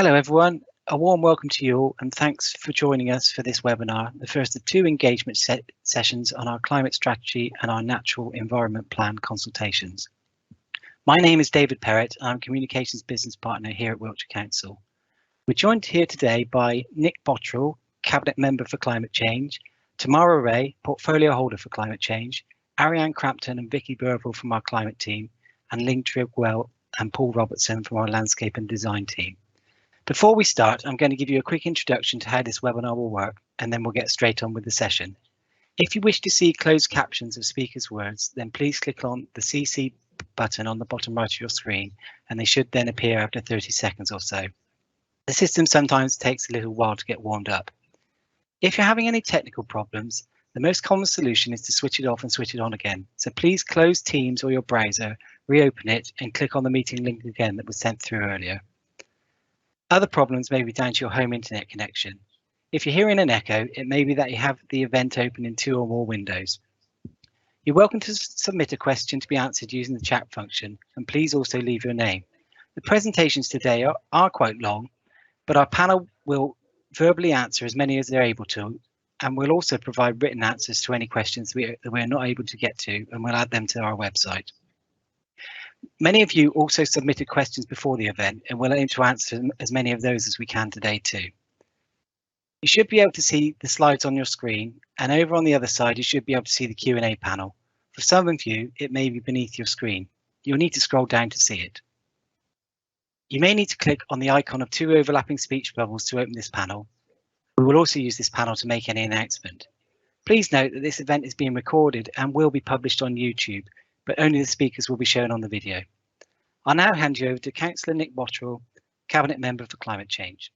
Hello everyone, a warm welcome to you all and thanks for joining us for this webinar, the first of two engagement sessions on our climate strategy and our natural environment plan consultations. My name is David Perrett, I'm Communications Business Partner here at Wiltshire Council. We're joined here today by Nick Bottrell, Cabinet Member for Climate Change, Tamara Ray, Portfolio Holder for Climate Change, Ariane Crampton and Vicky Burville from our Climate Team, and Ling Trigwell and Paul Robertson from our Landscape and Design Team. Before we start, I'm going to give you a quick introduction to how this webinar will work, and then we'll get straight on with the session. If you wish to see closed captions of speakers' words, then please click on the CC button on the bottom right of your screen, and they should then appear after 30 seconds or so. The system sometimes takes a little while to get warmed up. If you're having any technical problems, the most common solution is to switch it off and switch it on again. So please close Teams or your browser, reopen it, and click on the meeting link again that was sent through earlier. Other problems may be down to your home internet connection. If you're hearing an echo, it may be that you have the event open in 2 or more windows. You're welcome to submit a question to be answered using the chat function, and please also leave your name. The presentations today are quite long, but our panel will verbally answer as many as they're able to, and we'll also provide written answers to any questions that we're not able to get to, and we'll add them to our website. Many of you also submitted questions before the event, and we'll aim to answer as many of those as we can today too. You should be able to see the slides on your screen, and over on the other side you should be able to see the Q&A panel. For some of you, it may be beneath your screen. You'll need to scroll down to see it. You may need to click on the icon of 2 overlapping speech bubbles to open this panel. We will also use this panel to make any announcement. Please note that this event is being recorded and will be published on YouTube, but only the speakers will be shown on the video. I'll now hand you over to Councillor Nick Bottrell, Cabinet Member for Climate Change.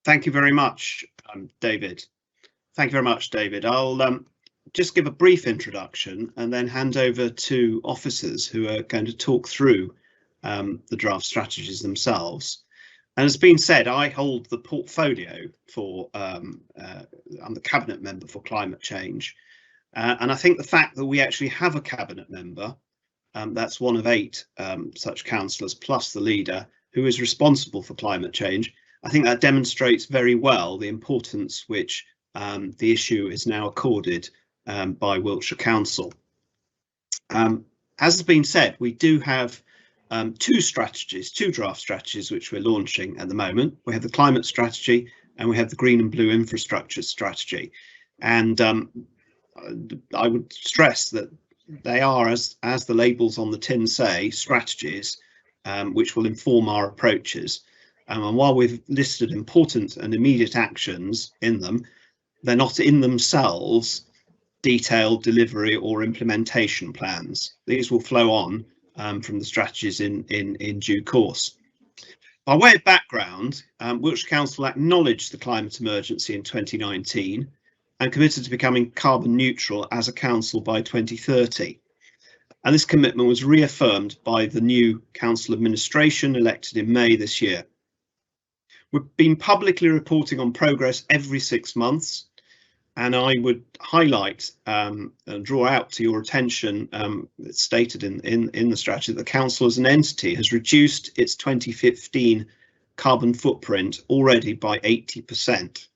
Thank you very much, David. Thank you very much, David. I'll just give a brief introduction and then hand over to officers who are going to talk through the draft strategies themselves. And as been said, I hold the portfolio for, I'm the Cabinet Member for Climate Change. And I think the fact that we actually have a Cabinet Member, that's one of 8 such councillors plus the leader who is responsible for climate change, I think that demonstrates very well the importance which the issue is now accorded by Wiltshire Council. As has been said, we do have 2 draft strategies which we're launching at the moment. We have the climate strategy and we have the green and blue infrastructure strategy. And I would stress that they are, as the labels on the tin say, strategies which will inform our approaches. And while we've listed important and immediate actions in them, they're not in themselves detailed delivery or implementation plans. These will flow on from the strategies in due course. By way of background, Wiltshire Council acknowledged the climate emergency in 2019 and committed to becoming carbon neutral as a council by 2030. And this commitment was reaffirmed by the new council administration elected in May this year. We've been publicly reporting on progress every 6 months, and I would highlight and draw out to your attention, it's stated in the strategy, that the council as an entity has reduced its 2015 carbon footprint already by 80%.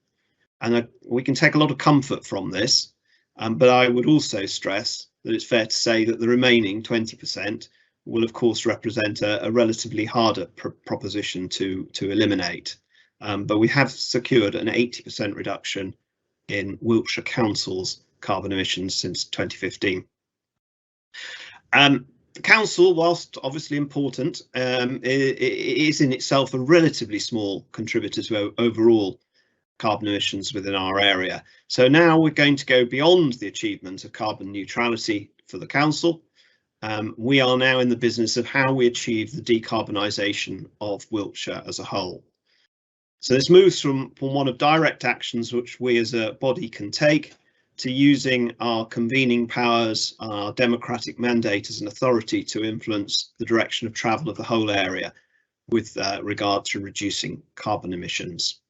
And we can take a lot of comfort from this, but I would also stress that it's fair to say that the remaining 20% will of course represent a relatively harder proposition to eliminate. But we have secured an 80% reduction in Wiltshire Council's carbon emissions since 2015. The council, whilst obviously important, is in itself a relatively small contributor to overall carbon emissions within our area. So now we're going to go beyond the achievement of carbon neutrality for the council. We are now in the business of how we achieve the decarbonisation of Wiltshire as a whole. So this moves from one of direct actions which we as a body can take to using our convening powers, our democratic mandate as an authority to influence the direction of travel of the whole area with regard to reducing carbon emissions.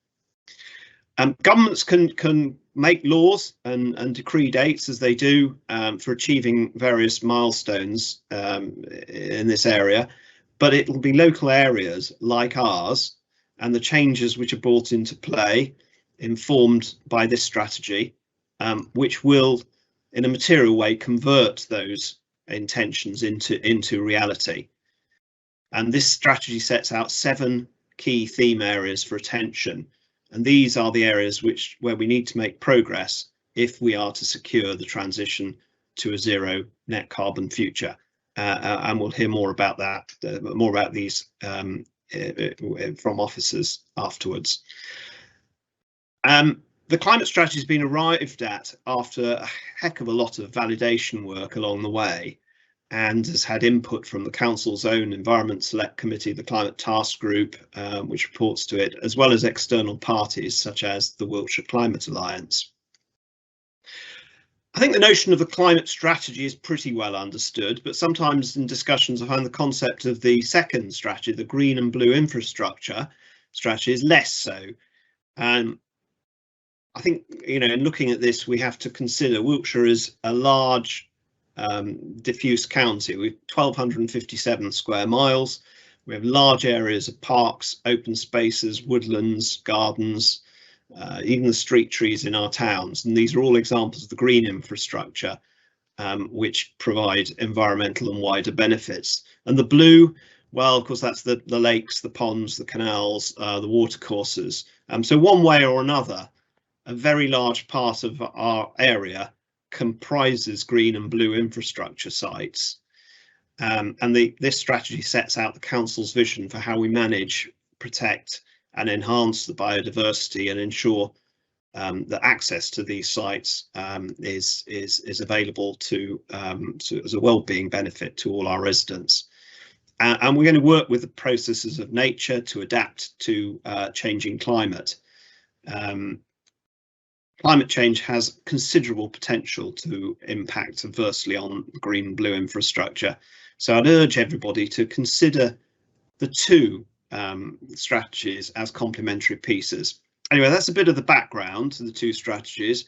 Governments can make laws and decree dates, as they do, for achieving various milestones in this area, but it will be local areas like ours and the changes which are brought into play, informed by this strategy, which will, in a material way, convert those intentions into reality. And this strategy sets out 7 key theme areas for attention. And these are the areas where we need to make progress if we are to secure the transition to a zero net carbon future. And we'll hear more about that, more about these from officers afterwards. The climate strategy has been arrived at after a heck of a lot of validation work along the way, and has had input from the Council's own Environment Select Committee, the Climate Task Group, which reports to it, as well as external parties such as the Wiltshire Climate Alliance. I think the notion of a climate strategy is pretty well understood, but sometimes in discussions I find the concept of the second strategy, the green and blue infrastructure strategy, is less so. I think, you know, in looking at this, we have to consider Wiltshire is a large diffuse county with 1,257 square miles. We have large areas of parks, open spaces, woodlands, gardens, even the street trees in our towns. And these are all examples of the green infrastructure, which provide environmental and wider benefits. And the blue, well, of course, that's the lakes, the ponds, the canals, the watercourses. So one way or another, a very large part of our area comprises green and blue infrastructure sites, and this strategy sets out the Council's vision for how we manage, protect and enhance the biodiversity and ensure that access to these sites is available as a well-being benefit to all our residents. And we're going to work with the processes of nature to adapt to changing climate. Climate change has considerable potential to impact adversely on green and blue infrastructure. So I'd urge everybody to consider the 2 strategies as complementary pieces. Anyway, that's a bit of the background to the 2 strategies.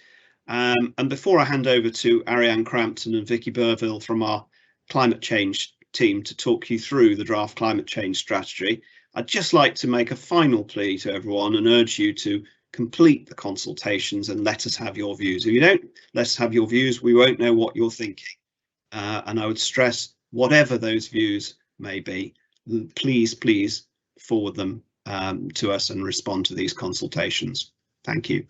And before I hand over to Ariane Crampton and Vicky Burville from our climate change team to talk you through the draft climate change strategy, I'd just like to make a final plea to everyone and urge you to complete the consultations and let us have your views. If you don't let us have your views, we won't know what you're thinking. And I would stress, whatever those views may be, please forward them to us and respond to these consultations. Thank you.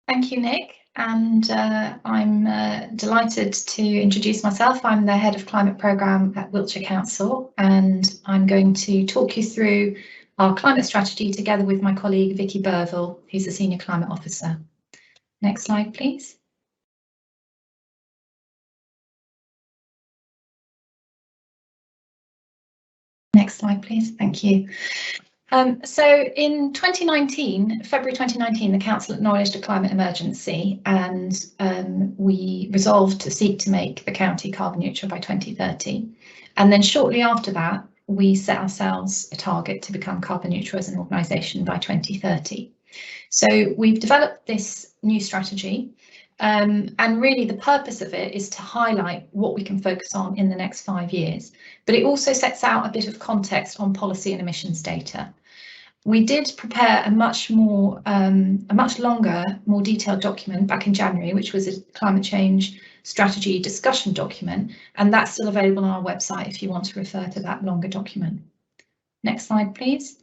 Thank you, Nick. And I'm delighted to introduce myself. I'm the Head of Climate Programme at Wiltshire Council, and I'm going to talk you through our climate strategy together with my colleague Vicky Burville, who's the Senior Climate Officer. Next slide, please. Next slide, please. Thank you. So in 2019, February 2019, the Council acknowledged a climate emergency, and we resolved to seek to make the county carbon neutral by 2030. And then shortly after that, we set ourselves a target to become carbon neutral as an organisation by 2030. So we've developed this new strategy, and really the purpose of it is to highlight what we can focus on in the next 5 years. But it also sets out a bit of context on policy and emissions data. We did prepare a much longer, more detailed document back in January, which was a climate change strategy discussion document, and that's still available on our website if you want to refer to that longer document. Next slide, please.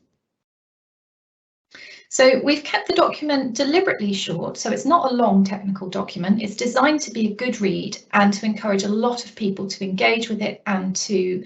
So we've kept the document deliberately short, so it's not a long technical document. It's designed to be a good read and to encourage a lot of people to engage with it and to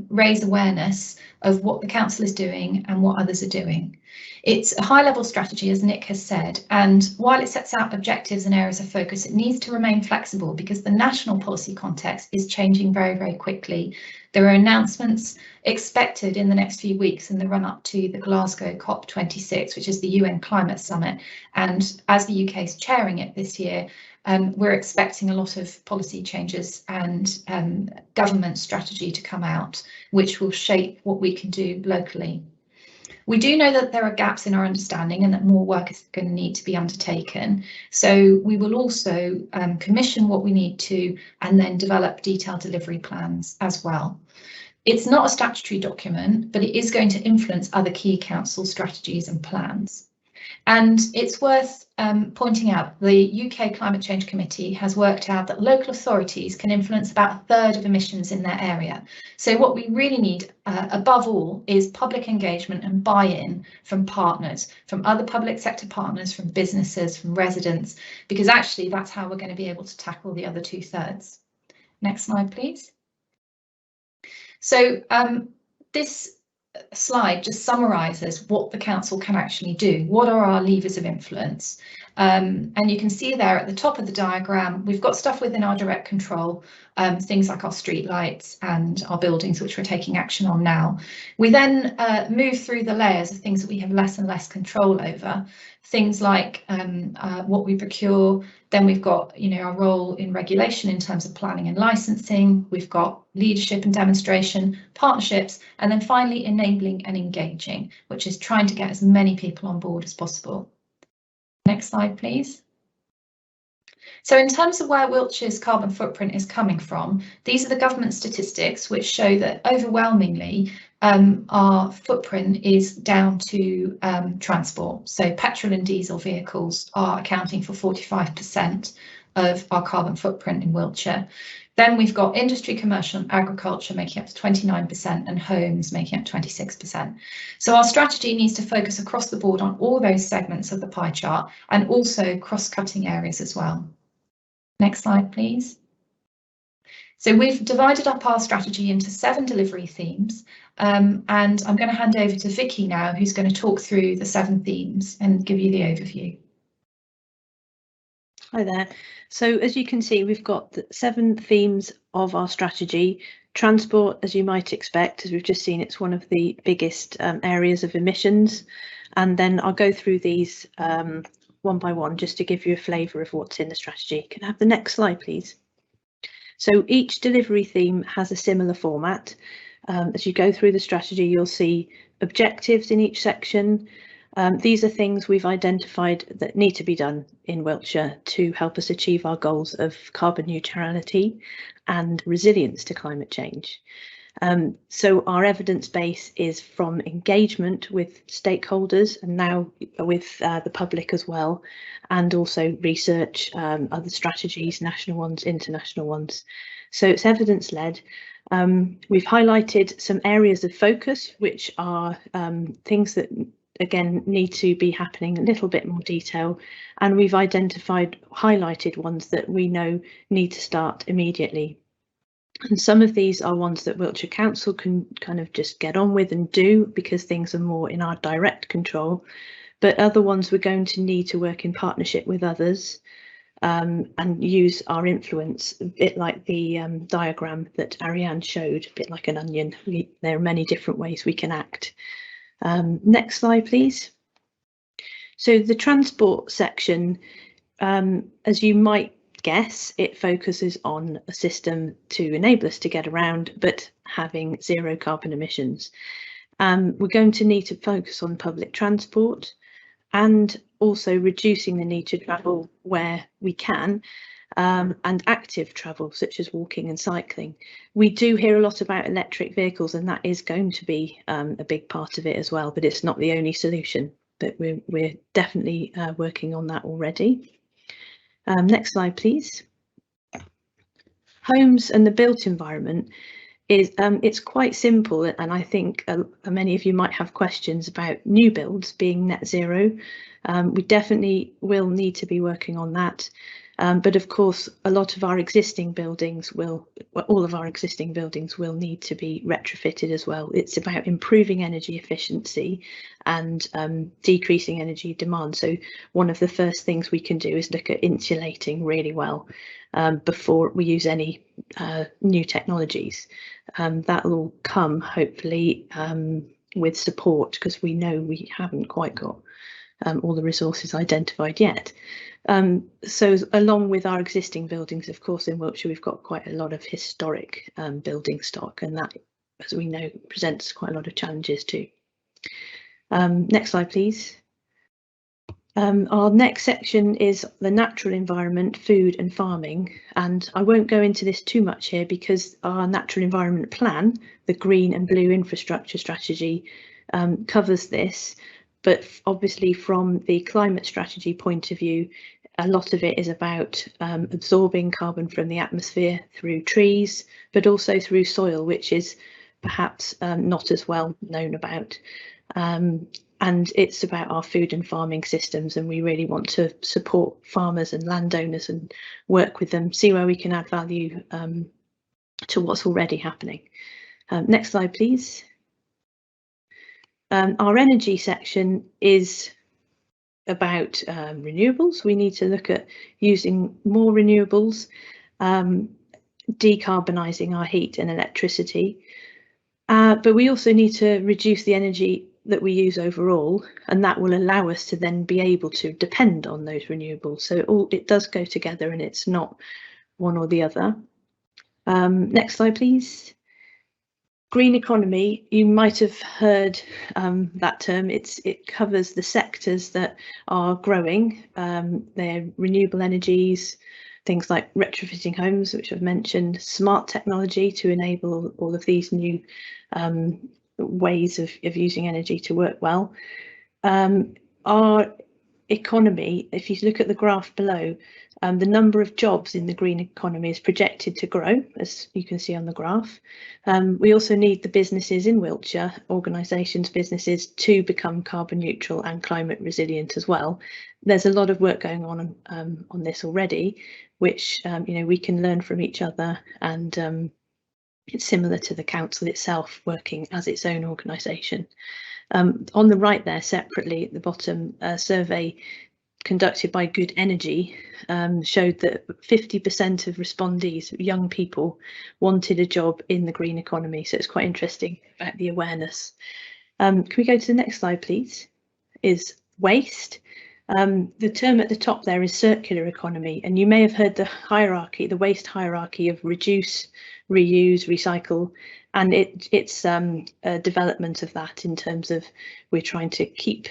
raise awareness of what the Council is doing and what others are doing. It's a high-level strategy, as Nick has said, and while it sets out objectives and areas of focus, it needs to remain flexible because the national policy context is changing very, very quickly, There are announcements expected in the next few weeks in the run-up to the Glasgow COP26, which is the UN Climate Summit. And as the UK is chairing it this year, we're expecting a lot of policy changes and government strategy to come out, which will shape what we can do locally. We do know that there are gaps in our understanding and that more work is going to need to be undertaken. So we will also commission what we need to and then develop detailed delivery plans as well. It's not a statutory document, but it is going to influence other key council strategies and plans. And it's worth pointing out the UK Climate Change Committee has worked out that local authorities can influence about a third of emissions in their area. So what we really need above all is public engagement and buy-in from partners, from other public sector partners, from businesses, from residents, because actually that's how we're going to be able to tackle the other 2/3. Next slide, please. So this slide just summarises what the council can actually do. What are our levers of influence? And you can see there at the top of the diagram, we've got stuff within our direct control, things like our street lights and our buildings, which we're taking action on now. We then move through the layers of things that we have less and less control over, things like what we procure. Then we've got, our role in regulation in terms of planning and licensing. We've got leadership and demonstration, partnerships, and then finally enabling and engaging, which is trying to get as many people on board as possible. Next slide, please. So in terms of where Wiltshire's carbon footprint is coming from, these are the government statistics which show that overwhelmingly our footprint is down to transport. So petrol and diesel vehicles are accounting for 45% of our carbon footprint in Wiltshire. Then we've got industry, commercial and agriculture making up to 29% and homes making up 26%. So our strategy needs to focus across the board on all those segments of the pie chart and also cross-cutting areas as well. Next slide, please. So we've divided up our strategy into 7 delivery themes, and I'm going to hand over to Vicky now, who's going to talk through the 7 themes and give you the overview. Hi there. So as you can see, we've got the 7 themes of our strategy. Transport, as you might expect, as we've just seen, it's one of the biggest areas of emissions. And then I'll go through these one by one just to give you a flavour of what's in the strategy. Can I have the next slide, please? So each delivery theme has a similar format. As you go through the strategy, you'll see objectives in each section. These are things we've identified that need to be done in Wiltshire to help us achieve our goals of carbon neutrality and resilience to climate change. So our evidence base is from engagement with stakeholders and now with the public as well, and also research, other strategies, national ones, international ones. So it's evidence-led. We've highlighted some areas of focus, which are things that again need to be happening in a little bit more detail, and we've highlighted ones that we know need to start immediately. And some of these are ones that Wiltshire Council can kind of just get on with and do because things are more in our direct control, but other ones we're going to need to work in partnership with others and use our influence, a bit like the diagram that Ariane showed, a bit like an onion. There are many different ways we can act. Next slide, please. So the transport section, as you might guess, it focuses on a system to enable us to get around, but having 0 carbon emissions. We're going to need to focus on public transport and also reducing the need to travel where we can, and active travel such as walking and cycling. We do hear a lot about electric vehicles, and that is going to be a big part of it as well, but it's not the only solution, but we're definitely working on that already. Next slide, please. Homes and the built environment is it's quite simple, and I think many of you might have questions about new builds being net zero. We definitely will need to be working on that. But of course, a lot of our existing buildings all of our existing buildings will need to be retrofitted as well. It's about improving energy efficiency and decreasing energy demand. So one of the first things we can do is look at insulating really well before we use any new technologies. That will come hopefully with support, because we know we haven't quite got all the resources identified yet. So along with our existing buildings, of course, in Wiltshire, we've got quite a lot of historic building stock, and that, as we know, presents quite a lot of challenges too. Next slide, please. Our next section is the natural environment, food and farming, and I won't go into this too much here because our natural environment plan, the green and blue infrastructure strategy, covers this. But obviously from the climate strategy point of view, a lot of it is about absorbing carbon from the atmosphere through trees, but also through soil, which is perhaps not as well known about. And it's about our food and farming systems, and we really want to support farmers and landowners and work with them, see where we can add value to what's already happening. Next slide, please. Our energy section is about renewables. We need to look at using more renewables, decarbonising our heat and electricity, but we also need to reduce the energy that we use overall, and that will allow us to then be able to depend on those renewables. So it does go together, and it's not one or the other. Next slide, please. Green economy, you might have heard that term. It covers the sectors that are growing. They're renewable energies, things like retrofitting homes, which I've mentioned, smart technology to enable all of these new ways of using energy to work well. Our economy, if you look at the graph below, the number of jobs in the green economy is projected to grow, as you can see on the graph. We also need the businesses in Wiltshire, organisations, businesses, to become carbon neutral and climate resilient as well. There's a lot of work going on this already, which we can learn from each other, and it's similar to the council itself working as its own organisation. On the right there, separately at the bottom, a survey conducted by Good Energy showed that 50% of respondees, young people, wanted a job in the green economy. So it's quite interesting about the awareness. Can we go to the next slide, please? Is waste. The term at the top there is circular economy, and you may have heard the hierarchy, the waste hierarchy of reduce, reuse, recycle, and it's a development of that in terms of we're trying to keep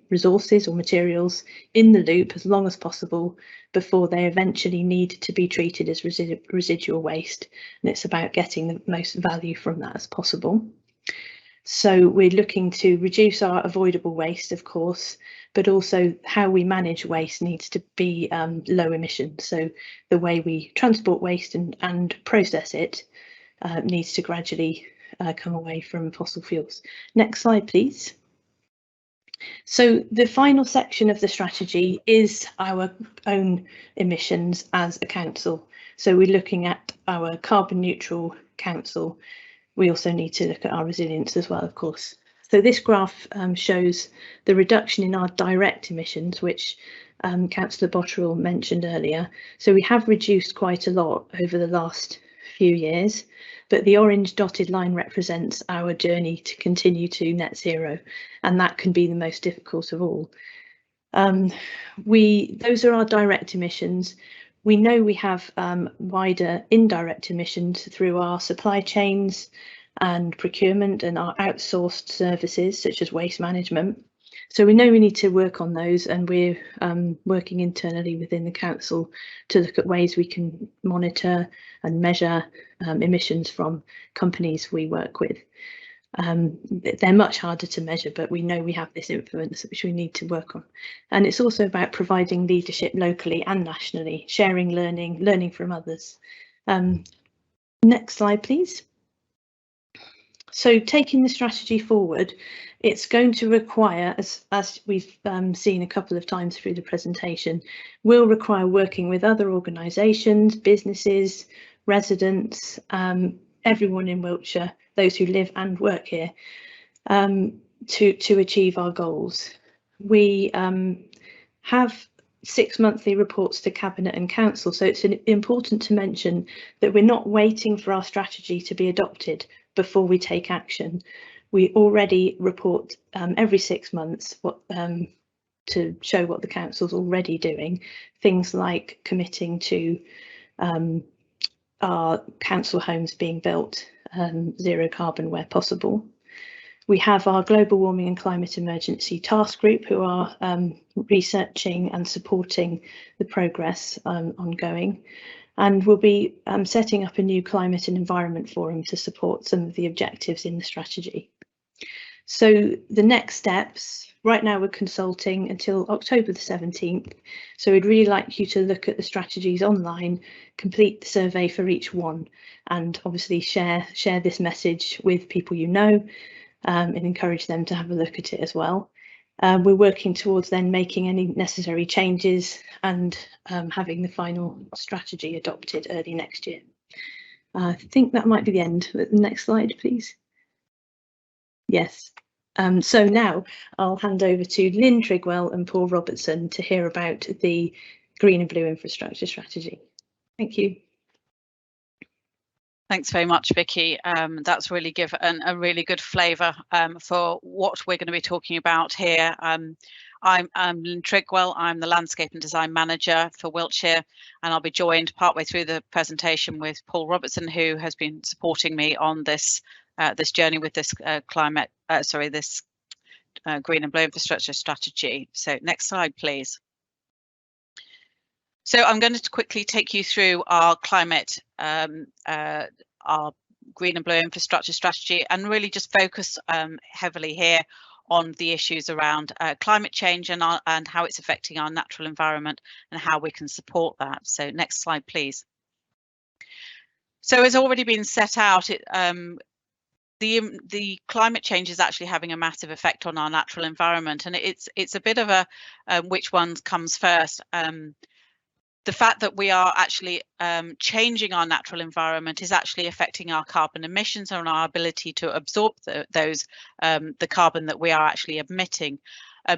resources or materials in the loop as long as possible before they eventually need to be treated as residual waste, and it's about getting the most value from that as possible. So we're looking to reduce our avoidable waste, of course, but also how we manage waste needs to be low emission. So the way we transport waste and process it needs to gradually come away from fossil fuels. Next slide, please. So the final section of the strategy is our own emissions as a council. So we're looking at our carbon neutral council. We also need to look at our resilience as well, of course. So this graph shows the reduction in our direct emissions, which Councillor Botterill mentioned earlier. So we have reduced quite a lot over the last few years, but the orange dotted line represents our journey to continue to net zero, and that can be the most difficult of all. Those are our direct emissions. We know we have wider indirect emissions through our supply chains and procurement and our outsourced services such as waste management. So we know we need to work on those, and we're working internally within the council to look at ways we can monitor and measure emissions from companies we work with. They're much harder to measure, but we know we have this influence which we need to work on. And it's also about providing leadership locally and nationally, sharing learning from others. Next slide, please. So taking the strategy forward, it's going to require, as we've seen a couple of times through the presentation, will require working with other organisations, businesses, residents, everyone in Wiltshire, those who live and work here, to achieve our goals. We have 6 monthly reports to Cabinet and Council, so it's important to mention that we're not waiting for our strategy to be adopted before we take action. We already report every 6 months to show what the council's already doing, things like committing to our council homes being built zero carbon where possible. We have our Global Warming and Climate Emergency Task Group, who are researching and supporting the progress ongoing. And we'll be setting up a new Climate and Environment Forum to support some of the objectives in the strategy. So the next steps, right now we're consulting until October the 17th. So we'd really like you to look at the strategies online, complete the survey for each one, and obviously share this message with people you know, and encourage them to have a look at it as well. We're working towards then making any necessary changes and having the final strategy adopted early next year. I think that might be the end. The next slide, please. Yes. So now I'll hand over to Lynn Trigwell and Paul Robertson to hear about the green and blue infrastructure strategy. Thank you. Thanks very much, Vicky. That's really given a really good flavour for what we're going to be talking about here. I'm Lynn Trigwell. I'm the Landscape and Design Manager for Wiltshire, and I'll be joined partway through the presentation with Paul Robertson, who has been supporting me on this this journey with this this green and blue infrastructure strategy. So next slide, please. So I'm going to quickly take you through our climate, our green and blue infrastructure strategy, and really just focus heavily here on the issues around climate change and how it's affecting our natural environment and how we can support that. So next slide, please. So as already been set out, the climate change is actually having a massive effect on our natural environment, and it's a bit of a which one comes first. The fact that we are actually changing our natural environment is actually affecting our carbon emissions and our ability to absorb the carbon that we are actually emitting.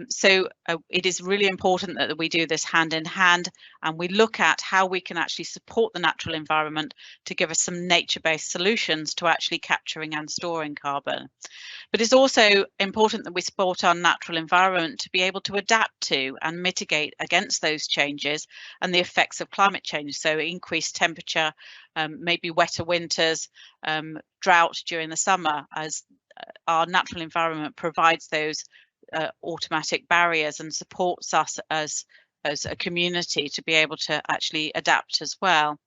So it is really important that we do this hand in hand, and we look at how we can actually support the natural environment to give us some nature-based solutions to actually capturing and storing carbon. But it's also important that we support our natural environment to be able to adapt to and mitigate against those changes and the effects of climate change. So increased temperature, maybe wetter winters, drought during the summer, as our natural environment provides those automatic barriers and supports us as a community to be able to actually adapt as well.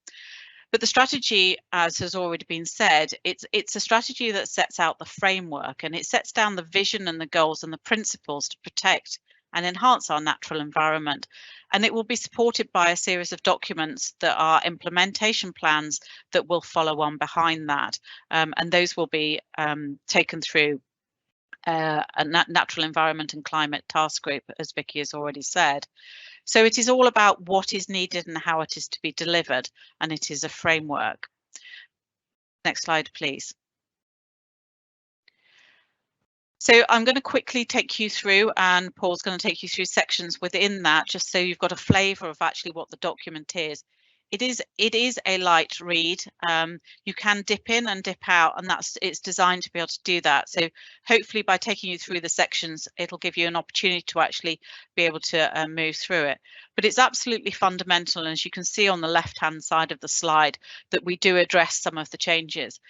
But the strategy, as has already been said, it's a strategy that sets out the framework, and it sets down the vision and the goals and the principles to protect and enhance our natural environment. And it will be supported by a series of documents that are implementation plans that will follow on behind that. And those will be taken through a natural environment and climate task group, as Vicky has already said. So it is all about what is needed and how it is to be delivered, and it is a framework. Next slide, please. So I'm going to quickly take you through, and Paul's going to take you through sections within that, just so you've got a flavour of actually what the document is. It is a light read. You can dip in and dip out, and it's designed to be able to do that. So hopefully by taking you through the sections, it'll give you an opportunity to actually be able to move through it. But it's absolutely fundamental, and as you can see on the left-hand side of the slide, that we do address some of the changes.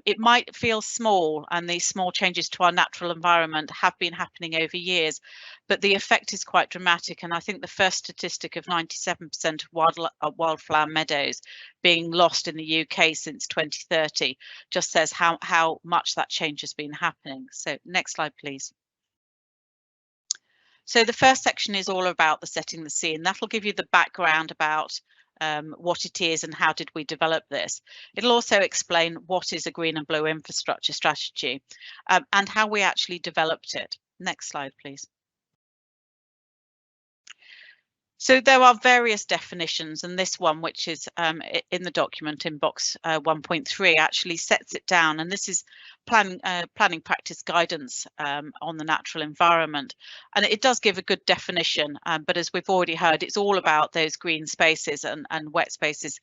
It might feel small, and these small changes to our natural environment have been happening over years, but the effect is quite dramatic. And I think the first statistic of 97% of wildflower meadows being lost in the UK since 2030 just says how much that change has been happening. So next slide, please. So the first section is all about the setting the scene. That'll give you the background about what it is and how did we develop this. It'll also explain what is a green and blue infrastructure strategy and how we actually developed it. Next slide, please. So there are various definitions, and this one, which is in the document in box 1.3, actually sets it down. And this is planning practice guidance on the natural environment. And it does give a good definition, but as we've already heard, it's all about those green spaces and wet spaces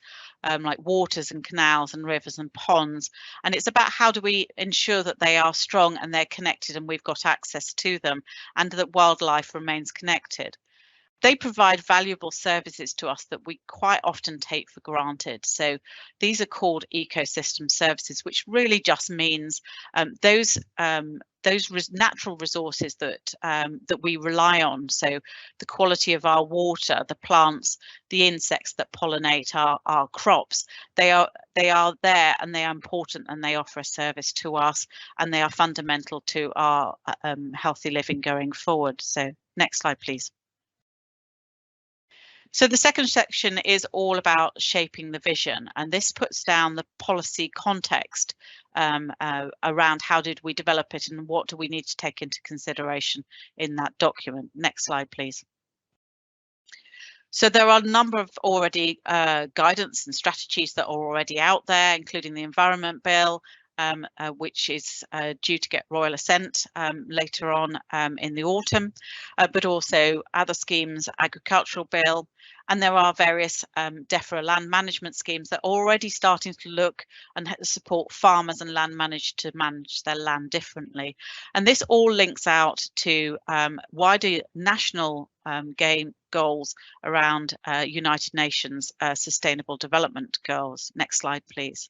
like waters and canals and rivers and ponds. And it's about how do we ensure that they are strong and they're connected and we've got access to them and that wildlife remains connected. They provide valuable services to us that we quite often take for granted. So these are called ecosystem services, which really just means those natural resources that we rely on. So the quality of our water, the plants, the insects that pollinate our crops, they are there and they are important and they offer a service to us and they are fundamental to our healthy living going forward. So next slide, please. So the second section is all about shaping the vision, and this puts down the policy context around how did we develop it and what do we need to take into consideration in that document. Next slide, please. So there are a number of already guidance and strategies that are already out there, including the Environment Bill, which is due to get royal assent later on in the autumn, but also other schemes, Agricultural Bill, and there are various DEFRA land management schemes that are already starting to look and support farmers and land managers to manage their land differently. And this all links out to wider national goals around United Nations Sustainable Development Goals. Next slide, please.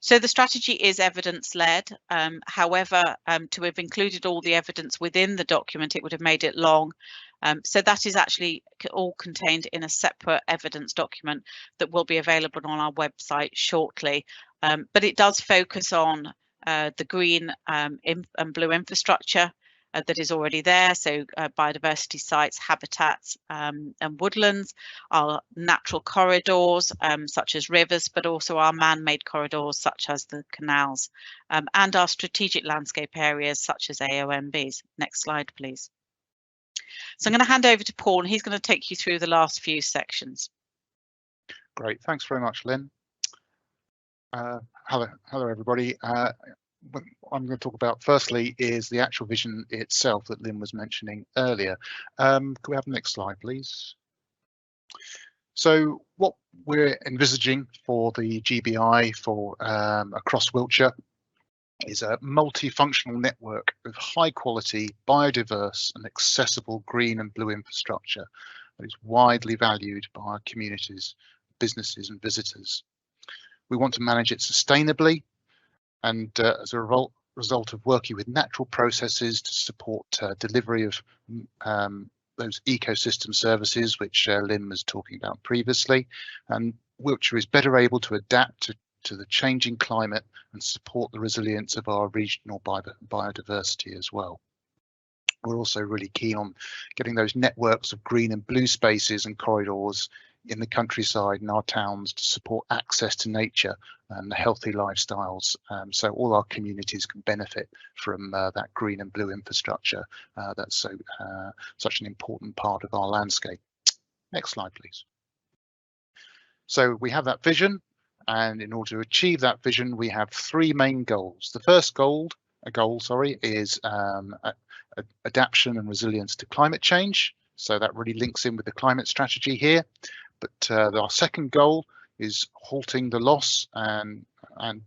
So the strategy is evidence-led. However, to have included all the evidence within the document, it would have made it long. So that is actually all contained in a separate evidence document that will be available on our website shortly. But it does focus on the green and blue infrastructure that is already there, so biodiversity sites, habitats and woodlands, our natural corridors such as rivers, but also our man-made corridors such as the canals, and our strategic landscape areas such as AONBs. Next slide, please. So I'm going to hand over to Paul and he's going to take you through the last few sections. Great, thanks very much, Lynn. Hello everybody. What I'm going to talk about firstly is the actual vision itself that Lynn was mentioning earlier. Can we have the next slide, please? So what we're envisaging for the GBI for across Wiltshire is a multifunctional network of high quality, biodiverse and accessible green and blue infrastructure that is widely valued by our communities, businesses and visitors. We want to manage it sustainably and as a result of working with natural processes to support delivery of those ecosystem services which Lynn was talking about previously, and Wiltshire is better able to adapt to the changing climate and support the resilience of our regional biodiversity as well. We're also really keen on getting those networks of green and blue spaces and corridors in the countryside and our towns to support access to nature and healthy lifestyles, so all our communities can benefit from that green and blue infrastructure that's such an important part of our landscape. Next slide, please. So we have that vision, and in order to achieve that vision, we have three main goals. The first goal is adaptation and resilience to climate change. So that really links in with the climate strategy here. But our second goal is halting the loss and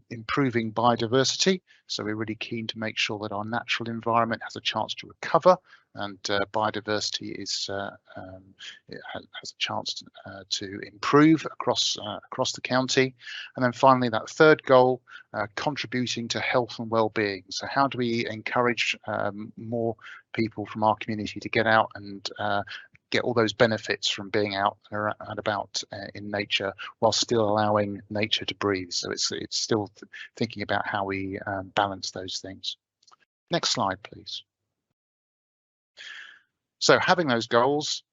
improving biodiversity. So we're really keen to make sure that our natural environment has a chance to recover, and biodiversity is has a chance to improve across the county. And then finally, that third goal, contributing to health and well-being. So how do we encourage more people from our community to get out and get all those benefits from being out and about in nature, while still allowing nature to breathe? So it's still thinking about how we balance those things. Next slide, please. So having those goals,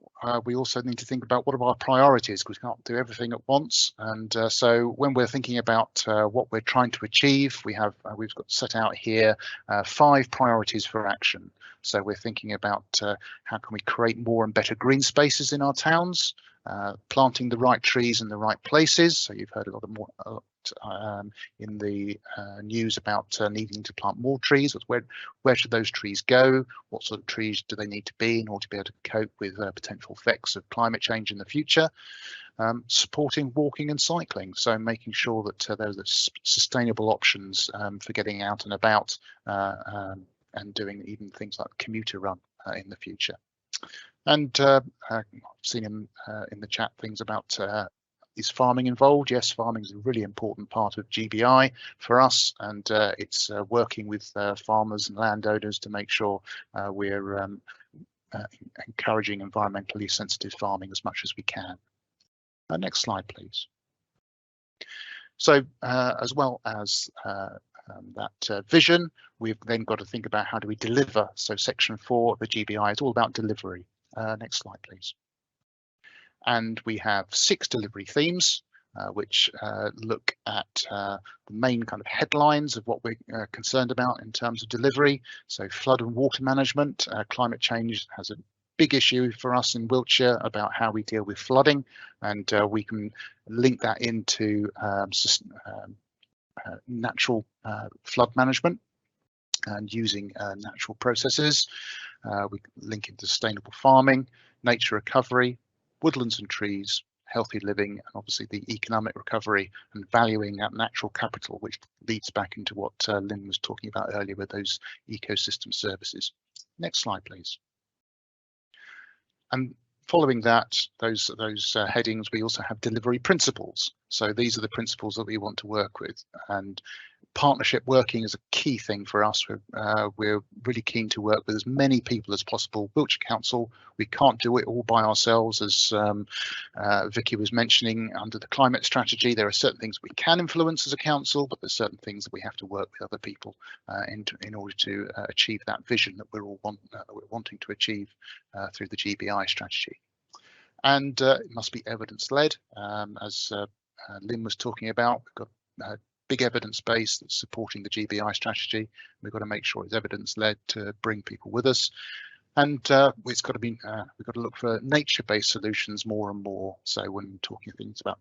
we also need to think about what are our priorities, because we can't do everything at once. And so when we're thinking about what we're trying to achieve, we've got set out here 5 priorities for action. So we're thinking about how can we create more and better green spaces in our towns, planting the right trees in the right places. So you've heard a lot more in the news about needing to plant more trees. Where should those trees go? What sort of trees do they need to be in order to be able to cope with potential effects of climate change in the future? Supporting walking and cycling, so making sure that there's sustainable options for getting out and about and doing even things like commuter run in the future. And I've seen in the chat things about is farming involved? Yes, farming is a really important part of GBI for us, and it's working with farmers and landowners to make sure we're encouraging environmentally sensitive farming as much as we can. Next slide, please. So as well as that vision, we've then got to think about how do we deliver. So section 4 of the GBI is all about delivery. Next slide, please. And we have 6 delivery themes, which look at the main kind of headlines of what we're concerned about in terms of delivery. So flood and water management, climate change has a big issue for us in Wiltshire about how we deal with flooding, and we can link that into natural flood management and using natural processes. We link into sustainable farming, nature recovery, woodlands and trees, healthy living, and obviously the economic recovery and valuing that natural capital, which leads back into what Lynn was talking about earlier with those ecosystem services. Next slide, please. And following that, those headings, we also have delivery principles. So these are the principles that we want to work with, and partnership working is a key thing for us. We're really keen to work with as many people as possible. Wiltshire Council, we can't do it all by ourselves, as Vicky was mentioning. Under the climate strategy, there are certain things we can influence as a council, but there's certain things that we have to work with other people in order to achieve that vision that we're all wanting to achieve through the GBI strategy. And it must be evidence-led, as Lynn was talking about. We've got big evidence base that's supporting the GBI strategy. We've got to make sure it's evidence-led to bring people with us, and it's got to be. We've got to look for nature-based solutions more and more. So when talking things about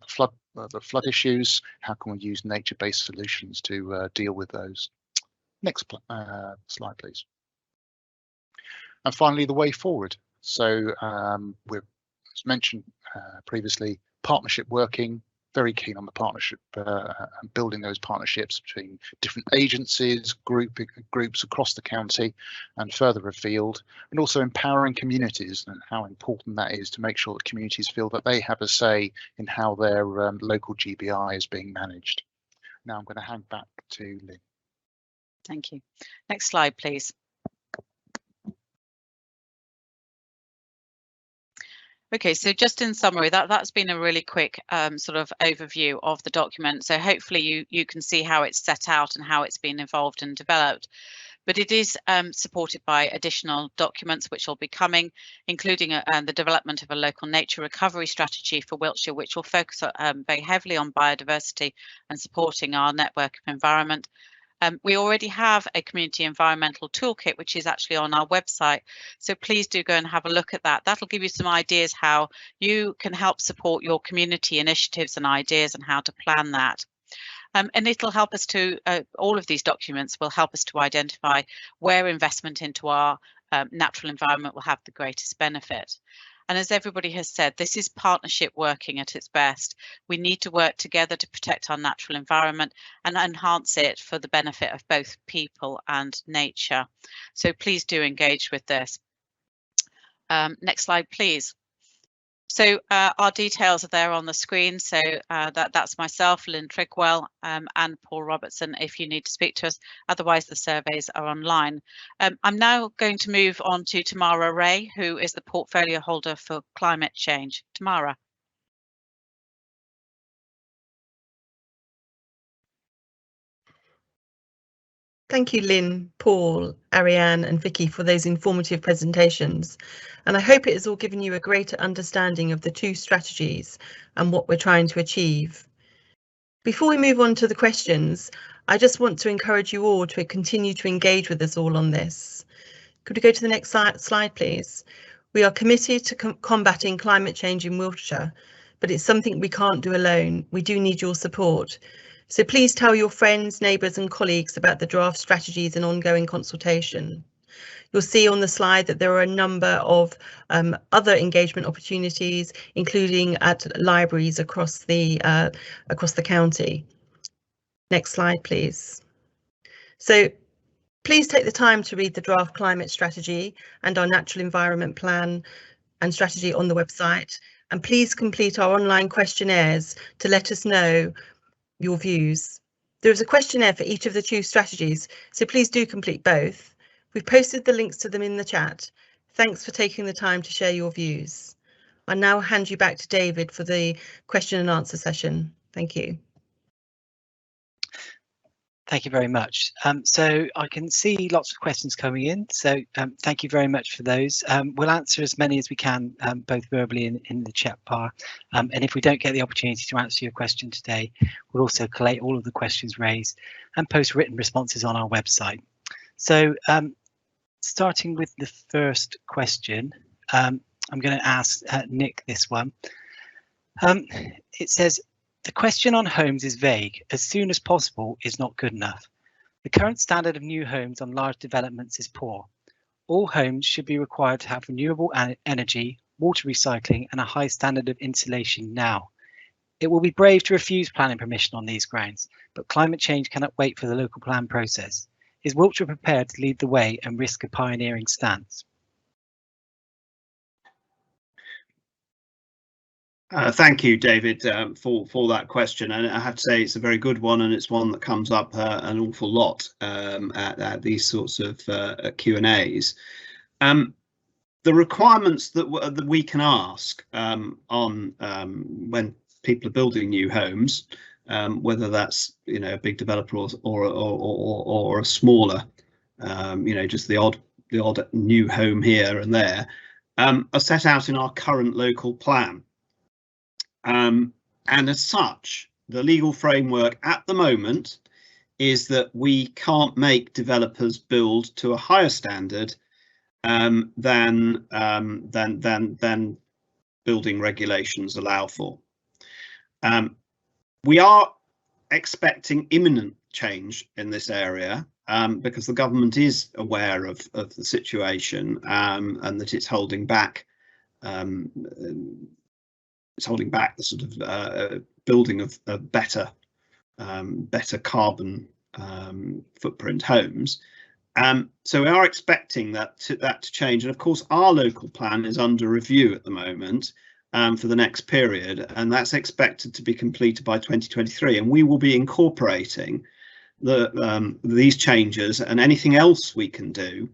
the flood issues, how can we use nature-based solutions to deal with those? Next slide, please. And finally, the way forward. So we've, as mentioned previously, partnership working. Very keen on the partnership and building those partnerships between different agencies, groups across the county and further afield, and also empowering communities and how important that is to make sure that communities feel that they have a say in how their local GBI is being managed. Now I'm going to hand back to Lynn. Thank you. Next slide, please. Okay, so just in summary, that's been a really quick sort of overview of the document. So hopefully you can see how it's set out and how it's been evolved and developed. But it is supported by additional documents which will be coming, including the development of a local nature recovery strategy for Wiltshire, which will focus very heavily on biodiversity and supporting our network of environment. We already have a community environmental toolkit, which is actually on our website. So please do go and have a look at that. That'll give you some ideas how you can help support your community initiatives and ideas and how to plan that. And it'll help us to, all of these documents will help us to identify where investment into our natural environment will have the greatest benefit. And as everybody has said, this is partnership working at its best. We need to work together to protect our natural environment and enhance it for the benefit of both people and nature. So please do engage with this. Next slide, please. So our details are there on the screen. So that's myself, Lynn Trigwell, and Paul Robertson, if you need to speak to us. Otherwise, the surveys are online. I'm now going to move on to Tamara Ray, who is the portfolio holder for climate change. Tamara. Thank you, Lynn, Paul, Ariane and Vicky for those informative presentations. And I hope it has all given you a greater understanding of the two strategies and what we're trying to achieve. Before we move on to the questions, I just want to encourage you all to continue to engage with us all on this. Could we go to the next slide, please? We are committed to combating climate change in Wiltshire, but it's something we can't do alone. We do need your support. So please tell your friends, neighbours and colleagues about the draft strategies and ongoing consultation. You'll see on the slide that there are a number of other engagement opportunities, including at libraries across the county. Next slide, please. So please take the time to read the draft climate strategy and our natural environment plan and strategy on the website. And please complete our online questionnaires to let us know your views. There is a questionnaire for each of the two strategies, so please do complete both. We've posted the links to them in the chat. Thanks for taking the time to share your views. I'll now hand you back to David for the question and answer session. Thank you. Thank you very much. So I can see lots of questions coming in, so thank you very much for those. We'll answer as many as we can, both verbally and in the chat bar. And if we don't get the opportunity to answer your question today, we'll also collate all of the questions raised and post written responses on our website. So starting with the first question, I'm going to ask Nick this one. It says, the question on homes is vague. As soon as possible is not good enough. The current standard of new homes on large developments is poor. All homes should be required to have renewable energy, water recycling and a high standard of insulation now. It will be brave to refuse planning permission on these grounds, but climate change cannot wait for the local plan process. Is Wiltshire prepared to lead the way and risk a pioneering stance? Thank you, David, for that question, and I have to say it's a very good one, and it's one that comes up an awful lot at these sorts of Q&As. The requirements that we can ask on when people are building new homes, whether that's a big developer or a smaller, just the odd new home here and there, are set out in our current local plan. And as such, the legal framework at the moment is that we can't make developers build to a higher standard than building regulations allow for. We are expecting imminent change in this area because the government is aware of the situation and that it's holding back. It's holding back the sort of building of better carbon footprint homes. So we are expecting that to change, and of course our local plan is under review at the moment for the next period, and that's expected to be completed by 2023, and we will be incorporating these changes and anything else we can do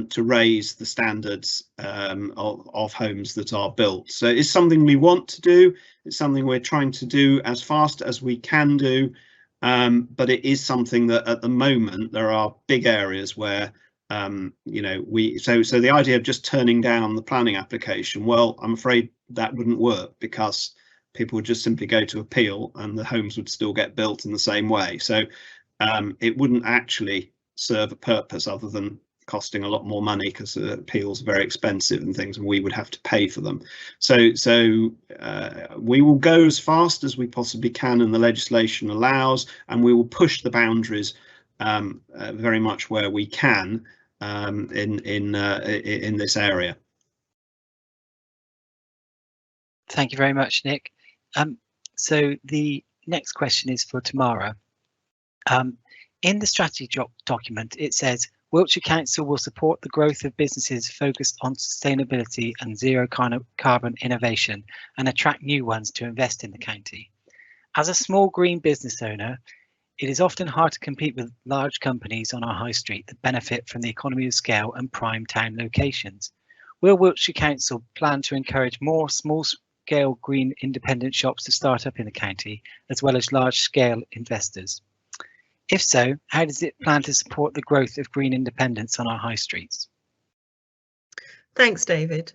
to raise the standards of homes that are built. So it's something we want to do. It's something we're trying to do as fast as we can do, but it is something that at the moment there are big areas where so the idea of just turning down the planning application, well, I'm afraid that wouldn't work because people would just simply go to appeal and the homes would still get built in the same way. So it wouldn't actually serve a purpose other than costing a lot more money because appeals are very expensive and things, and we would have to pay for them. So we will go as fast as we possibly can and the legislation allows, and we will push the boundaries very much where we can in this area. Thank you very much, Nick. So the next question is for Tamara. In the strategy document, it says Wiltshire Council will support the growth of businesses focused on sustainability and zero carbon innovation and attract new ones to invest in the county. As a small green business owner, it is often hard to compete with large companies on our high street that benefit from the economy of scale and prime town locations. Will Wiltshire Council plan to encourage more small-scale green independent shops to start up in the county, as well as large-scale investors? If so, how does it plan to support the growth of green independence on our high streets? Thanks, David.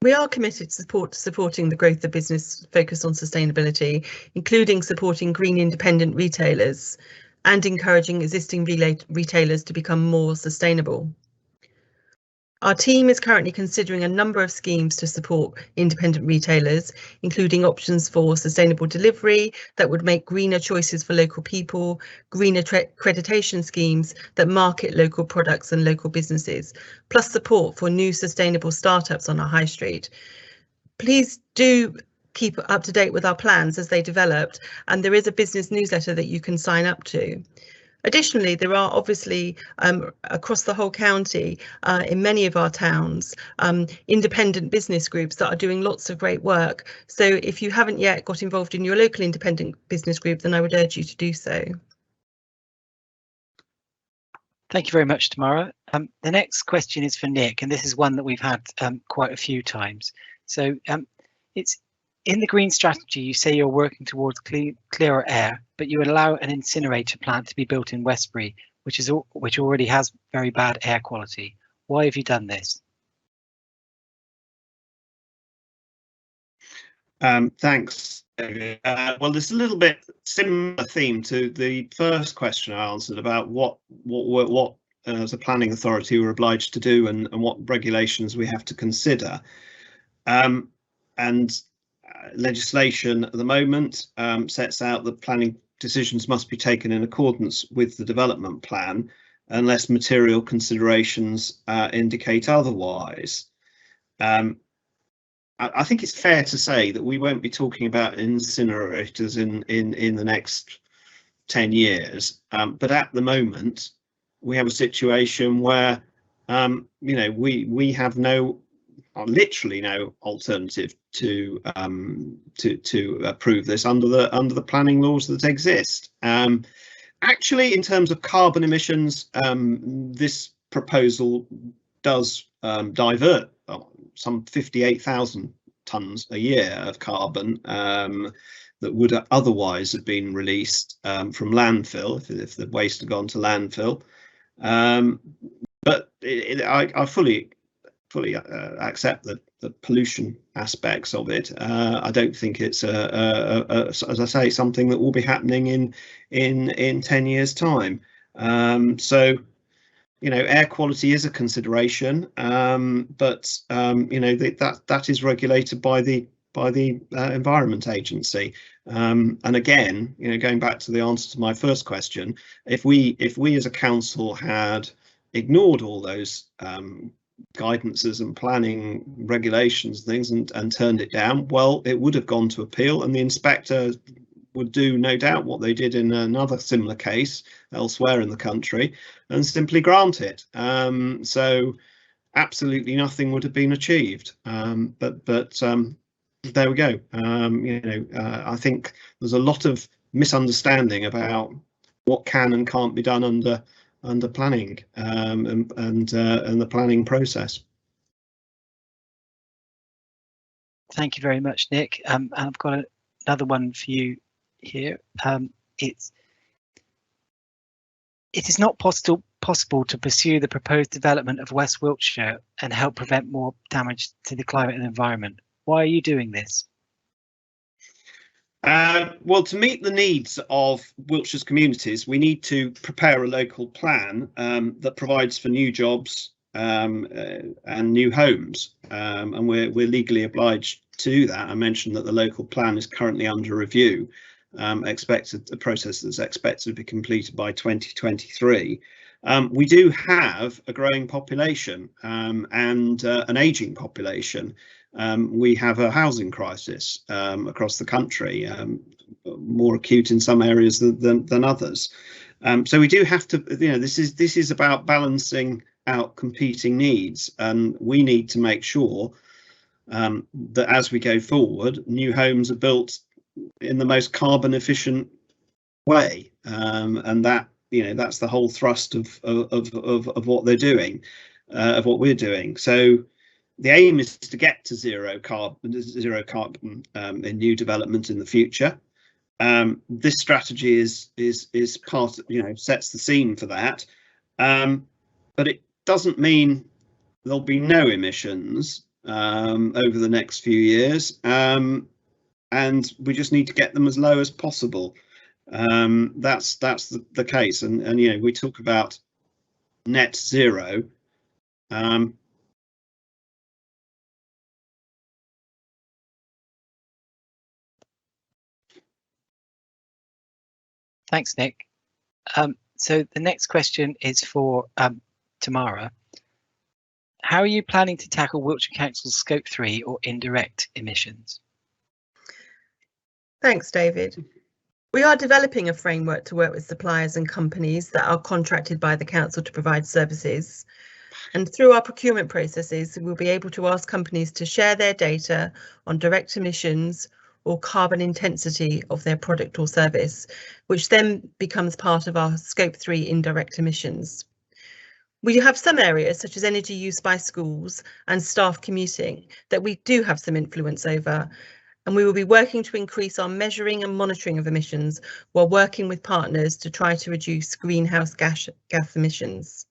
We are committed to supporting the growth of business focused on sustainability, including supporting green independent retailers and encouraging existing retailers to become more sustainable. Our team is currently considering a number of schemes to support independent retailers, including options for sustainable delivery that would make greener choices for local people, greener accreditation schemes that market local products and local businesses, plus support for new sustainable startups on our high street. Please do keep up to date with our plans as they developed, and there is a business newsletter that you can sign up to. Additionally, there are obviously across the whole county, in many of our towns, independent business groups that are doing lots of great work. So if you haven't yet got involved in your local independent business group, then I would urge you to do so. Thank you very much, Tamara. The next question is for Nick, and this is one that we've had quite a few times. So it's in the green strategy, you say you're working towards clearer air, but you would allow an incinerator plant to be built in Westbury, which already has very bad air quality. Why have you done this? Thanks, David. Well, there's a little bit similar theme to the first question I answered about what as a planning authority we're obliged to do and what regulations we have to consider. And legislation at the moment sets out that planning decisions must be taken in accordance with the development plan unless material considerations indicate otherwise. I think it's fair to say that we won't be talking about incinerators in the next 10 years, but at the moment we have a situation where you know, we have literally no alternative to approve this under the planning laws that exist. Actually, in terms of carbon emissions, this proposal does divert some 58,000 tonnes a year of carbon that would otherwise have been released from landfill if the waste had gone to landfill. But I fully accept the pollution aspects of it. I don't think it's as I say, something that will be happening in 10 years' time. So, you know, air quality is a consideration, but you know, that is regulated by the Environment Agency. And again, you know, going back to the answer to my first question, if we as a council had ignored all those guidances and planning regulations things and turned it down, well, it would have gone to appeal, and the inspector would do no doubt what they did in another similar case elsewhere in the country and simply grant it. So absolutely nothing would have been achieved. But there we go. You know, I think there's a lot of misunderstanding about what can and can't be done under planning and the planning process. Thank you very much, Nick. And I've got another one for you here. It is not possible to pursue the proposed development of West Wiltshire and help prevent more damage to the climate and environment. Why are you doing this? Well, to meet the needs of Wiltshire's communities, we need to prepare a local plan that provides for new jobs and new homes, and we're legally obliged to do that. I mentioned that the local plan is currently under review. The process is expected to be completed by 2023. We do have a growing population and an ageing population. We have a housing crisis across the country, more acute in some areas than others. So we do have to, you know, this is about balancing out competing needs, and we need to make sure that as we go forward, new homes are built in the most carbon efficient way, and that, you know, that's the whole thrust of what they're doing, of what we're doing. So the aim is to get to zero carbon in new development in the future. This strategy is part, sets the scene for that, but it doesn't mean there'll be no emissions over the next few years, and we just need to get them as low as possible. That's the case, and we talk about net zero. Thanks, Nick. So the next question is for Tamara. How are you planning to tackle Wiltshire Council's Scope 3 or indirect emissions? Thanks, David. We are developing a framework to work with suppliers and companies that are contracted by the council to provide services. And through our procurement processes, we'll be able to ask companies to share their data on direct emissions or carbon intensity of their product or service, which then becomes part of our Scope 3 indirect emissions. We have some areas such as energy use by schools and staff commuting that we do have some influence over, and we will be working to increase our measuring and monitoring of emissions while working with partners to try to reduce greenhouse gas emissions.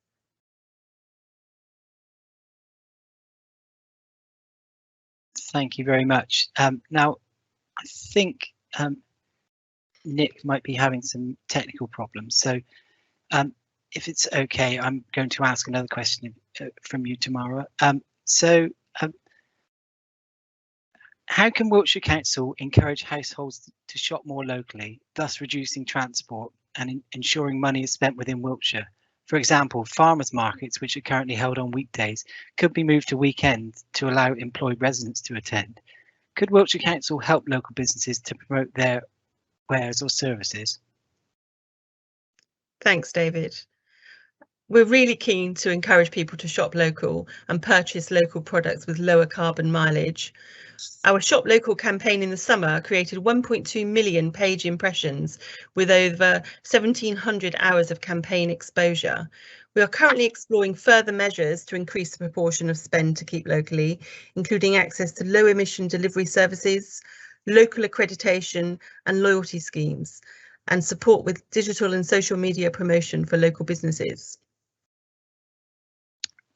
Thank you very much. Now, I think Nick might be having some technical problems, so if it's okay, I'm going to ask another question from you, Tamara. How can Wiltshire Council encourage households to shop more locally, thus reducing transport and ensuring money is spent within Wiltshire? For example, farmers markets, which are currently held on weekdays, could be moved to weekends to allow employed residents to attend. Could Wiltshire Council help local businesses to promote their wares or services? Thanks, David. We're really keen to encourage people to shop local and purchase local products with lower carbon mileage. Our Shop Local campaign in the summer created 1.2 million page impressions with over 1,700 hours of campaign exposure. We are currently exploring further measures to increase the proportion of spend to keep locally, including access to low emission delivery services, local accreditation and loyalty schemes, and support with digital and social media promotion for local businesses.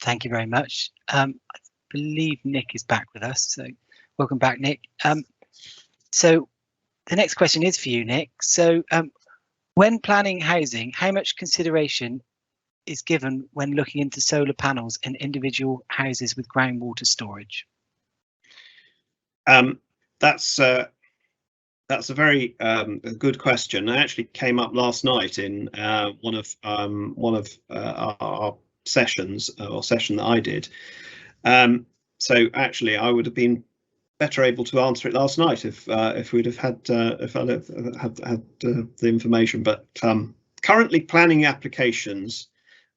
Thank you very much. I believe Nick is back with us, so welcome back, Nick. So the next question is for you, Nick. So when planning housing, how much consideration is given when looking into solar panels in individual houses with groundwater storage? That's a very good question. It actually came up last night in one of our sessions, or session that I did. So actually, I would have been better able to answer it last night if we'd have had the information. But currently, planning applications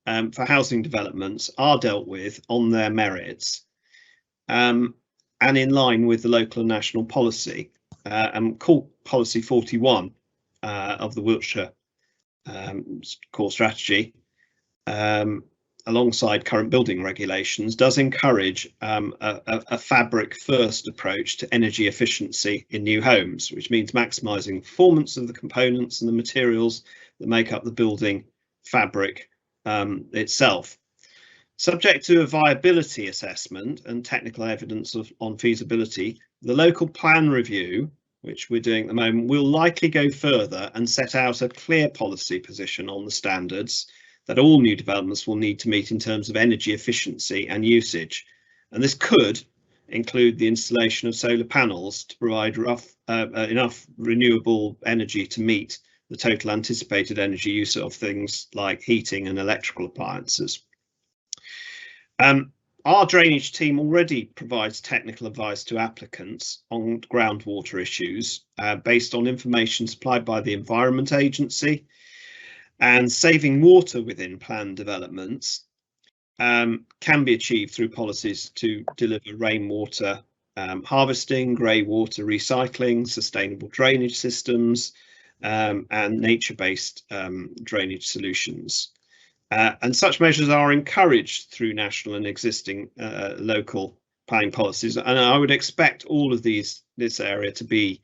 for housing developments are dealt with on their merits and in line with the local and national policy, and called Policy 41 of the Wiltshire core strategy, alongside current building regulations, does encourage a fabric first approach to energy efficiency in new homes, which means maximising performance of the components and the materials that make up the building fabric itself. Subject to a viability assessment and technical evidence on feasibility, the local plan review, which we're doing at the moment, will likely go further and set out a clear policy position on the standards that all new developments will need to meet in terms of energy efficiency and usage. And this could include the installation of solar panels to provide enough renewable energy to meet the total anticipated energy use of things like heating and electrical appliances. Our drainage team already provides technical advice to applicants on groundwater issues based on information supplied by the Environment Agency. And saving water within planned developments can be achieved through policies to deliver rainwater harvesting, grey water recycling, sustainable drainage systems, and nature-based drainage solutions. And such measures are encouraged through national and existing local planning policies. And I would expect all of this area to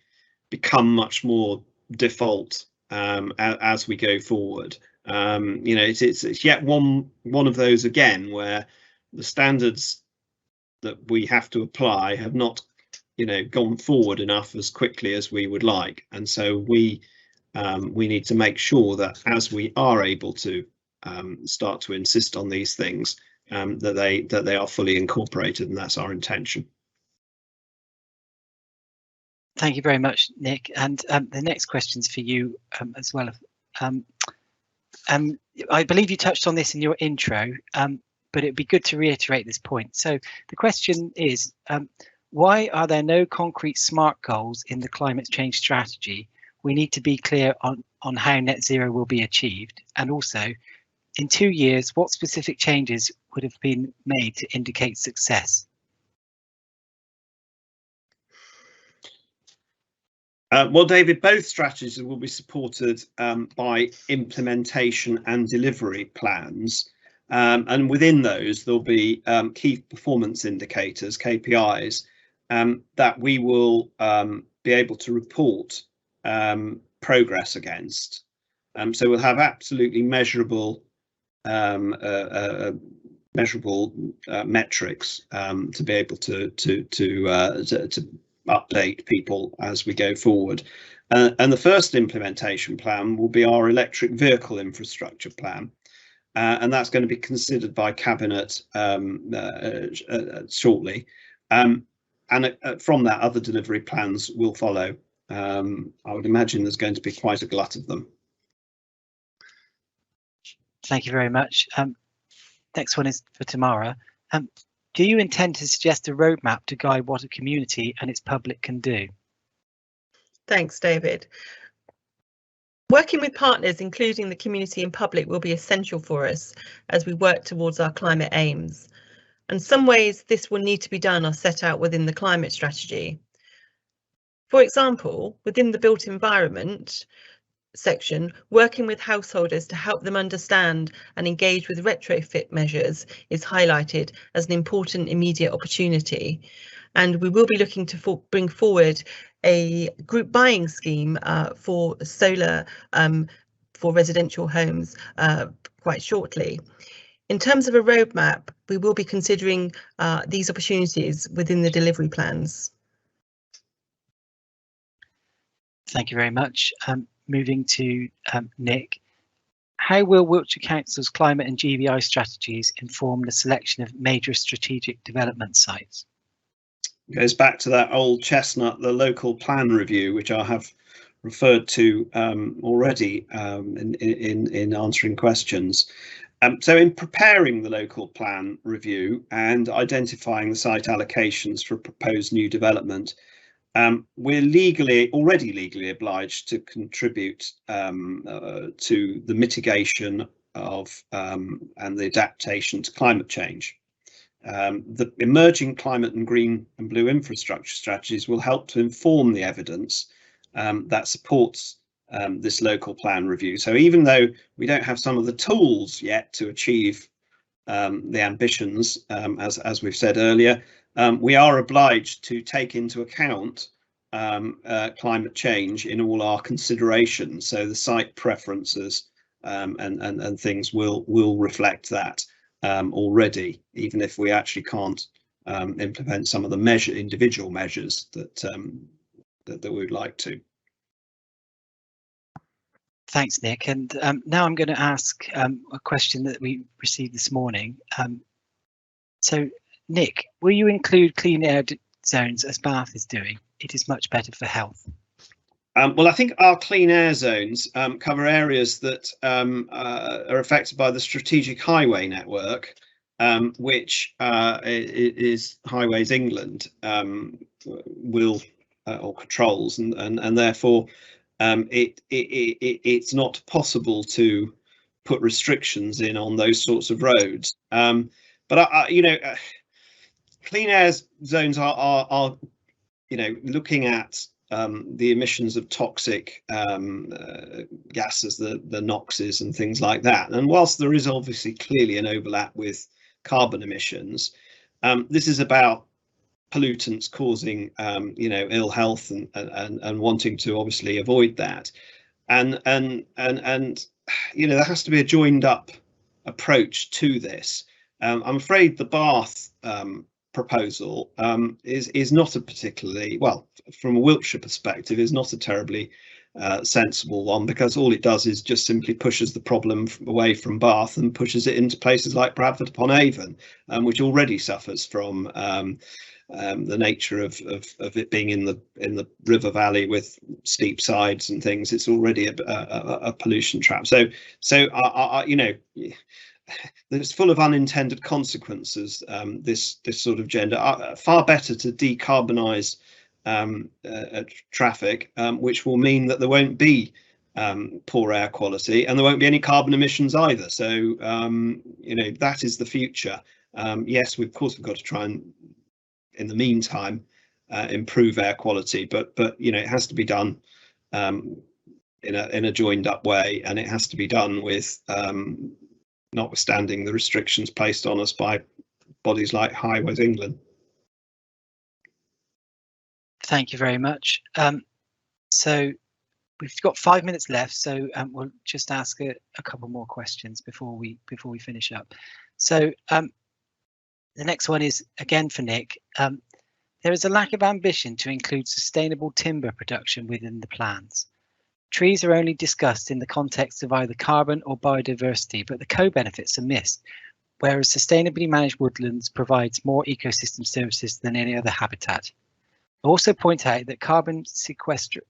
become much more default as we go forward. You know, it's yet one of those again where the standards that we have to apply have not, you know, gone forward enough as quickly as we would like, and so we need to make sure that as we are able to start to insist on these things, that they are fully incorporated, and that's our intention. Thank you very much, Nick. And the next question's for you as well. I believe you touched on this in your intro, but it'd be good to reiterate this point. So the question is, why are there no concrete SMART goals in the climate change strategy? We need to be clear on how net zero will be achieved. And also, in 2 years, what specific changes would have been made to indicate success? Well, David, both strategies will be supported by implementation and delivery plans. And within those, there'll be key performance indicators, KPIs, that we will be able to report progress against. So we'll have absolutely measurable metrics to be able to update people as we go forward. And the first implementation plan will be our electric vehicle infrastructure plan. And that's going to be considered by Cabinet shortly. And from that, other delivery plans will follow. I would imagine there's going to be quite a glut of them. Thank you very much. Next one is for Tamara. Do you intend to suggest a roadmap to guide what a community and its public can do? Thanks, David. Working with partners, including the community and public, will be essential for us as we work towards our climate aims. And some ways this will need to be done are set out within the climate strategy. For example, within the built environment section, working with householders to help them understand and engage with retrofit measures is highlighted as an important immediate opportunity. And we will be looking to bring forward a group buying scheme for solar for residential homes quite shortly. In terms of a roadmap, we will be considering these opportunities within the delivery plans. Thank you very much. Moving to Nick. How will Wiltshire Council's climate and GBI strategies inform the selection of major strategic development sites? Goes back to that old chestnut, the local plan review, which I have referred to already in answering questions. So in preparing the local plan review and identifying the site allocations for proposed new development, we're already legally obliged to contribute to the mitigation of and the adaptation to climate change. The emerging climate and green and blue infrastructure strategies will help to inform the evidence that supports this local plan review. So even though we don't have some of the tools yet to achieve the ambitions, as we've said earlier, we are obliged to take into account climate change in all our considerations. So the site preferences and things will reflect that already, even if we actually can't implement some of the individual measures that we would like to. Thanks, Nick. And now I'm going to ask a question that we received this morning. So, Nick, will you include clean air zones as Bath is doing? It is much better for health. Well, I think our clean air zones cover areas that are affected by the strategic highway network, which is Highways England will or controls, and therefore it's not possible to put restrictions in on those sorts of roads. But you know, clean air zones are you know, looking at the emissions of toxic gases, the NOxes and things like that. And whilst there is obviously clearly an overlap with carbon emissions, this is about pollutants causing ill health and wanting to obviously avoid that, and there has to be a joined up approach to this. I'm afraid the Bath proposal is not a particularly, well, from a Wiltshire perspective, is not a terribly sensible one, because all it does is just simply pushes the problem away from Bath and pushes it into places like Bradford upon Avon, which already suffers from the nature of it being in the river valley with steep sides and things. It's already a pollution trap. So it's full of unintended consequences. This sort of gender. Far better to decarbonise traffic, which will mean that there won't be poor air quality, and there won't be any carbon emissions either. So that is the future. Yes, of course we've got to try and, in the meantime, improve air quality, but it has to be done in a joined up way, and it has to be done with notwithstanding the restrictions placed on us by bodies like Highways England. Thank you very much. So we've got 5 minutes left, so we'll just ask a couple more questions before we finish up. So the next one is again for Nick. There is a lack of ambition to include sustainable timber production within the plans. Trees are only discussed in the context of either carbon or biodiversity, but the co-benefits are missed, whereas sustainably managed woodlands provides more ecosystem services than any other habitat. I also point out that carbon sequestration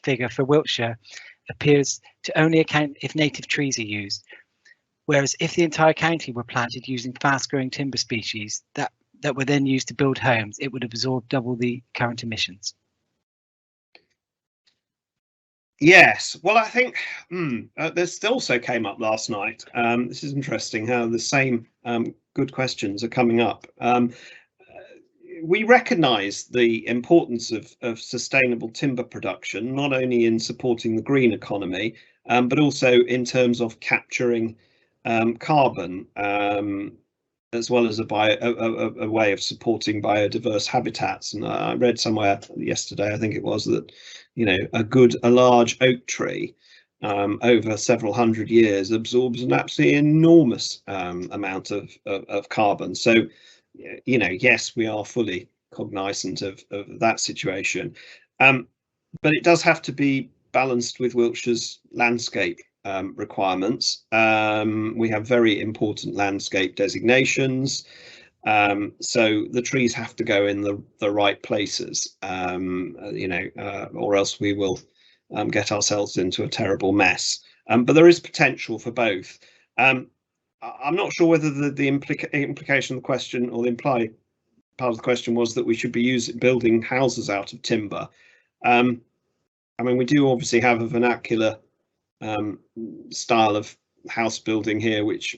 figure for Wiltshire appears to only account if native trees are used, whereas if the entire county were planted using fast-growing timber species that were then used to build homes, it would absorb double the current emissions. Yes, well, I think this also came up last night. This is interesting how the same good questions are coming up. We recognise the importance of sustainable timber production, not only in supporting the green economy, but also in terms of capturing carbon, as well as a way of supporting biodiverse habitats. And I read somewhere yesterday, I think it was, that a large oak tree over several hundred years absorbs an absolutely enormous amount of carbon. So yes, we are fully cognizant of that situation, but it does have to be balanced with Wiltshire's landscape requirements. We have very important landscape designations, so the trees have to go in the right places, or else we will get ourselves into a terrible mess. But there is potential for both. I'm not sure whether the implication of the question, or the implied part of the question, was that we should be building houses out of timber. I mean, we do obviously have a vernacular style of house building here, which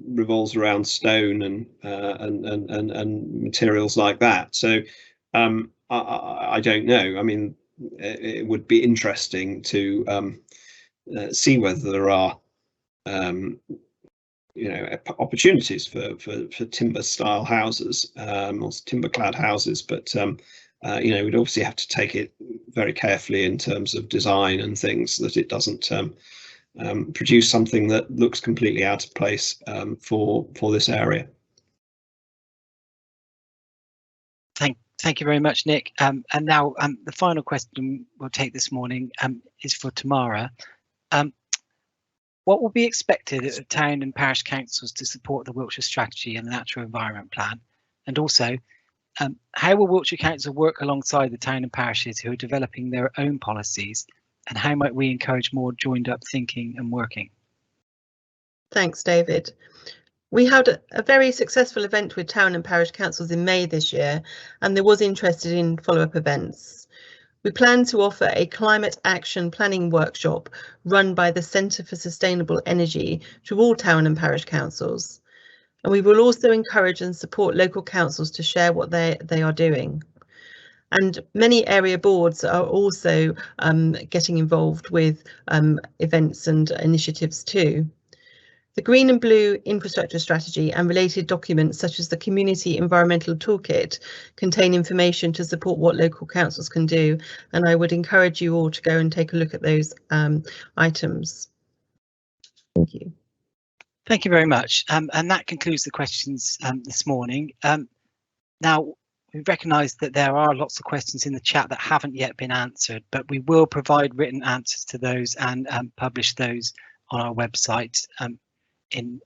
revolves around stone and materials like that. So I don't know. I mean, it would be interesting to see whether there are opportunities for timber style houses, or timber clad houses, but we'd obviously have to take it very carefully in terms of design and things, that it doesn't produce something that looks completely out of place for this area. Thank you very much, Nick. And now the final question we'll take this morning is for Tamara. What will be expected of town and parish councils to support the Wiltshire strategy and the natural environment plan? And also, how will Wiltshire Council work alongside the town and parishes who are developing their own policies? And how might we encourage more joined up thinking and working? Thanks, David. We had a very successful event with town and parish councils in May this year, and there was interest in follow-up events. We plan to offer a climate action planning workshop run by the Centre for Sustainable Energy to all town and parish councils. And we will also encourage and support local councils to share what they are doing. And many area boards are also getting involved with events and initiatives too. The Green and Blue Infrastructure Strategy and related documents such as the Community Environmental Toolkit contain information to support what local councils can do, and I would encourage you all to go and take a look at those items. Thank you. Thank you very much. And that concludes the questions this morning. Now, we recognise that there are lots of questions in the chat that haven't yet been answered, but we will provide written answers to those and publish those on our website in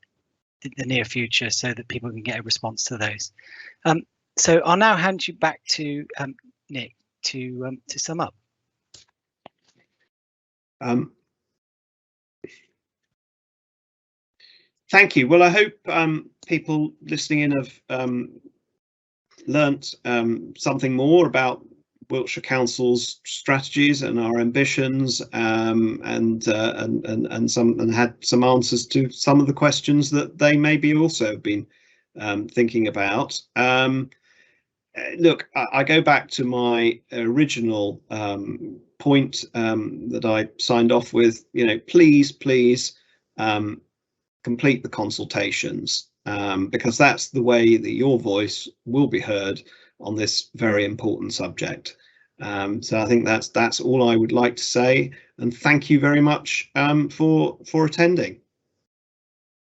the near future so that people can get a response to those. So I'll now hand you back to Nick to sum up. Thank you. Well, I hope people listening in have learnt something more about Wiltshire Council's strategies and our ambitions, and had some answers to some of the questions that they maybe also have been thinking about. Look, I go back to my original point that I signed off with. You know, please complete the consultations, because that's the way that your voice will be heard on this very important subject. So I think that's all I would like to say, and thank you very much for attending.